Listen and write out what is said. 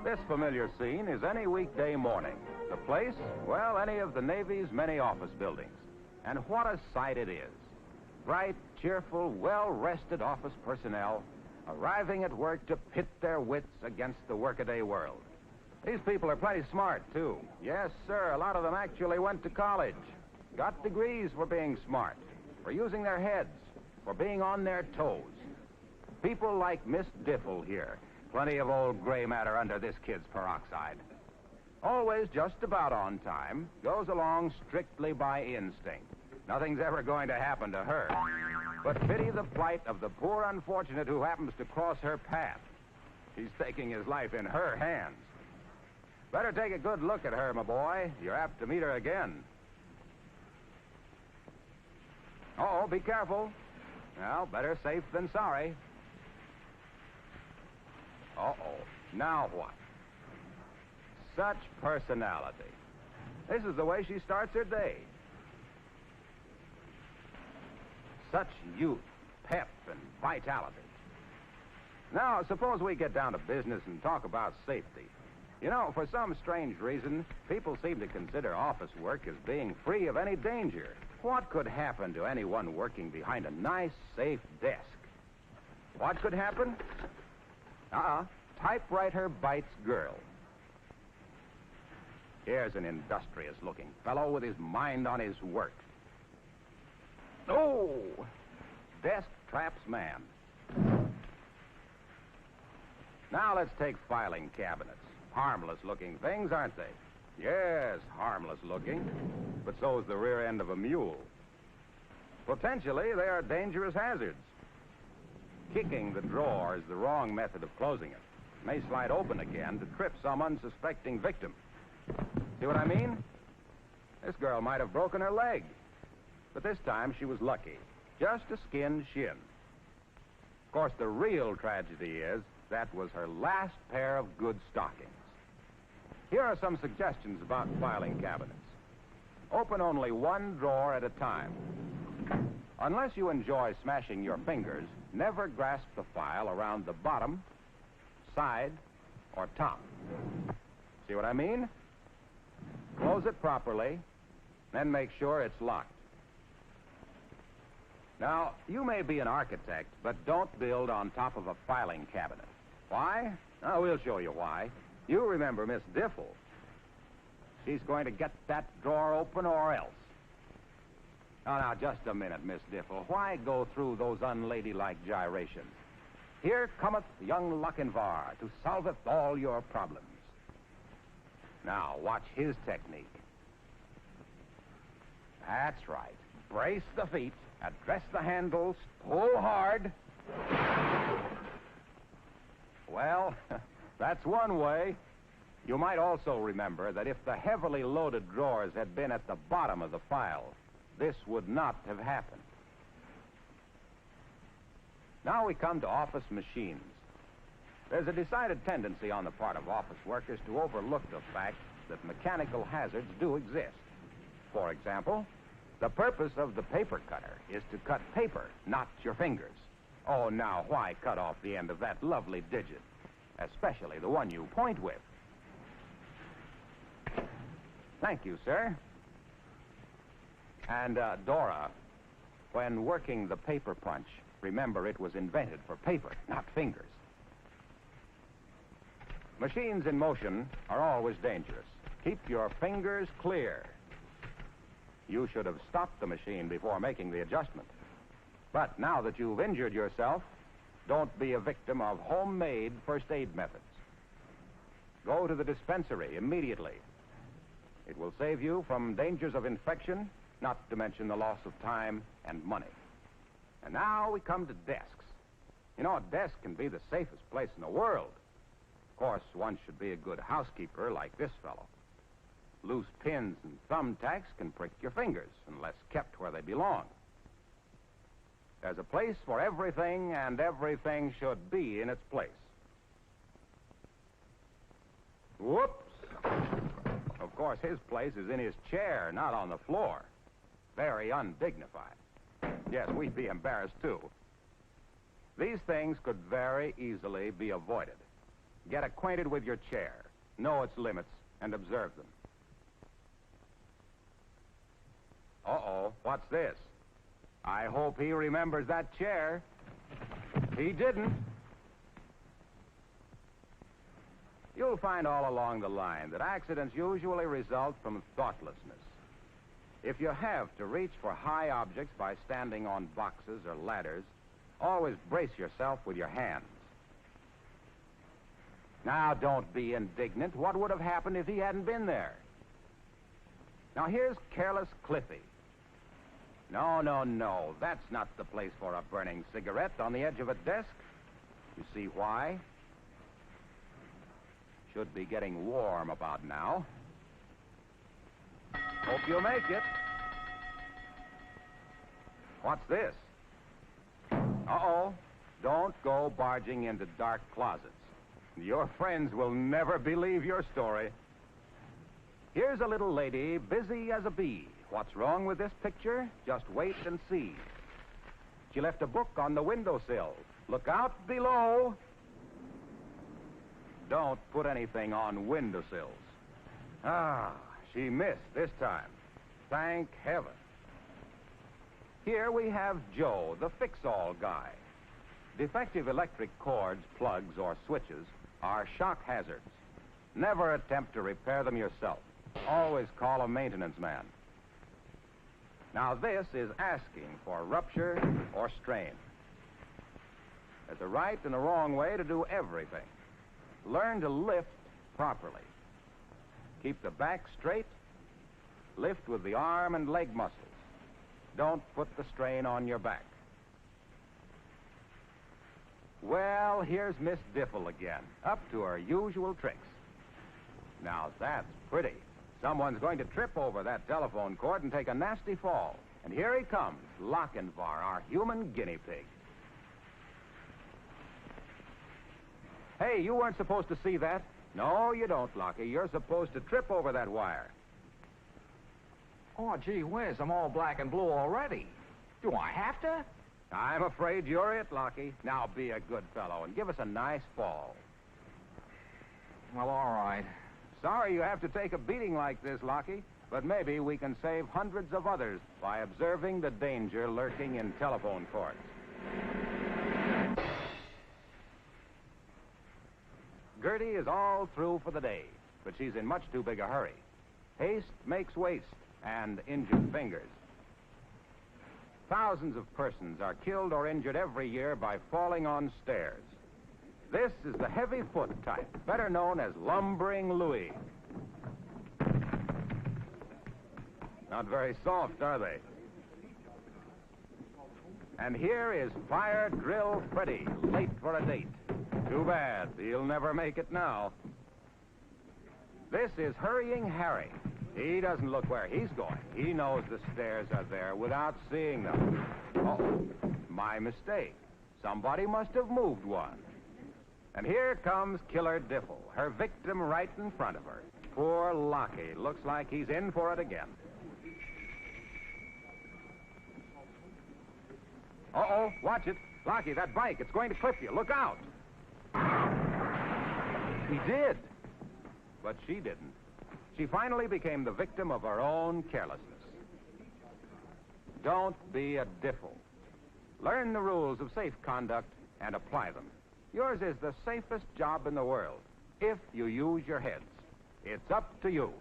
This familiar scene is any weekday morning. The place, well, any of the Navy's many office buildings. And what a sight it is. Bright, cheerful, well-rested office personnel arriving at work to pit their wits against the workaday world. These people are plenty smart, too. Yes, sir, a lot of them actually went to college. Got degrees for being smart, for using their heads, for being on their toes. People like Miss Diffle here. Plenty of old gray matter under this kid's peroxide. Always just about on time, goes along strictly by instinct. Nothing's ever going to happen to her. But pity the plight of the poor unfortunate who happens to cross her path. He's taking his life in her hands. Better take a good look at her, my boy. You're apt to meet her again. Oh, be careful. Well, better safe than sorry. Uh-oh. Now what? Such personality. This is the way she starts her day. Such youth, pep, and vitality. Now, suppose we get down to business and talk about safety. You know, for some strange reason, people seem to consider office work as being free of any danger. What could happen to anyone working behind a nice, safe desk? What could happen? Typewriter bites girl. Here's an industrious-looking fellow with his mind on his work. Oh! Desk traps man. Now let's take filing cabinets. Harmless-looking things, aren't they? Yes, harmless-looking. But so's the rear end of a mule. Potentially, they are dangerous hazards. Kicking the drawer is the wrong method of closing it. May slide open again to trip some unsuspecting victim. See what I mean? This girl might have broken her leg. But this time she was lucky. Just a skinned shin. Of course, the real tragedy is that was her last pair of good stockings. Here are some suggestions about filing cabinets. Open only one drawer at a time. Unless you enjoy smashing your fingers, never grasp the file around the bottom, side, or top. See what I mean? Close it properly, then make sure it's locked. Now, you may be an architect, but don't build on top of a filing cabinet. Why? Oh, we'll show you why. You remember Miss Diffle. She's going to get that drawer open or else. Now, just a minute, Miss Diffle. Why go through those unladylike gyrations? Here cometh young Lochinvar to solveth all your problems. Now, watch his technique. That's right. Brace the feet, address the handles, pull hard. Well, that's one way. You might also remember that if the heavily loaded drawers had been at the bottom of the file, this would not have happened. Now we come to office machines. There's a decided tendency on the part of office workers to overlook the fact that mechanical hazards do exist. For example, the purpose of the paper cutter is to cut paper, not your fingers. Oh, now, why cut off the end of that lovely digit? Especially the one you point with. Thank you, sir. And, Dora, when working the paper punch, remember it was invented for paper, not fingers. Machines in motion are always dangerous. Keep your fingers clear. You should have stopped the machine before making the adjustment. But now that you've injured yourself, don't be a victim of homemade first aid methods. Go to the dispensary immediately. It will save you from dangers of infection, not to mention the loss of time and money. And now we come to desks. You know, a desk can be the safest place in the world. Of course, one should be a good housekeeper like this fellow. Loose pins and thumbtacks can prick your fingers unless kept where they belong. There's a place for everything, and everything should be in its place. Whoops! Of course, his place is in his chair, not on the floor. Very undignified. Yes, we'd be embarrassed, too. These things could very easily be avoided. Get acquainted with your chair. Know its limits and observe them. Uh-oh, what's this? I hope he remembers that chair. He didn't. You'll find all along the line that accidents usually result from thoughtlessness. If you have to reach for high objects by standing on boxes or ladders, always brace yourself with your hands. Now, don't be indignant. What would have happened if he hadn't been there? Now, here's careless Cliffy. No. That's not the place for a burning cigarette on the edge of a desk. You see why? Should be getting warm about now. Hope you'll make it. What's this? Uh-oh. Don't go barging into dark closets. Your friends will never believe your story. Here's a little lady busy as a bee. What's wrong with this picture? Just wait and see. She left a book on the windowsill. Look out below. Don't put anything on windowsills. Ah, she missed this time. Thank heaven. Here we have Joe, the fix-all guy. Defective electric cords, plugs, or switches are shock hazards. Never attempt to repair them yourself. Always call a maintenance man. Now, this is asking for rupture or strain. There's a right and a wrong way to do everything. Learn to lift properly. Keep the back straight. Lift with the arm and leg muscles. Don't put the strain on your back. Well, here's Miss Diffle again, up to her usual tricks. Now, that's pretty. Someone's going to trip over that telephone cord and take a nasty fall. And here he comes, Lochinvar, our human guinea pig. Hey, you weren't supposed to see that. No, you don't, Lockie. You're supposed to trip over that wire. Oh, gee whiz, I'm all black and blue already. Do I have to? I'm afraid you're it, Lockie. Now be a good fellow and give us a nice fall. Well, all right. Sorry you have to take a beating like this, Lockie, but maybe we can save hundreds of others by observing the danger lurking in telephone cords. Gertie is all through for the day, but she's in much too big a hurry. Haste makes waste and injured fingers. Thousands of persons are killed or injured every year by falling on stairs. This is the heavy foot type, better known as lumbering Louis. Not very soft, are they? And here is Fire Drill Freddy, late for a date. Too bad, he'll never make it now. This is Hurrying Harry. He doesn't look where he's going. He knows the stairs are there without seeing them. Oh, my mistake. Somebody must have moved one. And here comes Killer Diffle, her victim right in front of her. Poor Lockie. Looks like he's in for it again. Uh-oh, watch it. Lockie, that bike, it's going to clip you. Look out. He did. But she didn't. She finally became the victim of her own carelessness. Don't be a Diffle. Learn the rules of safe conduct and apply them. Yours is the safest job in the world, if you use your heads. It's up to you.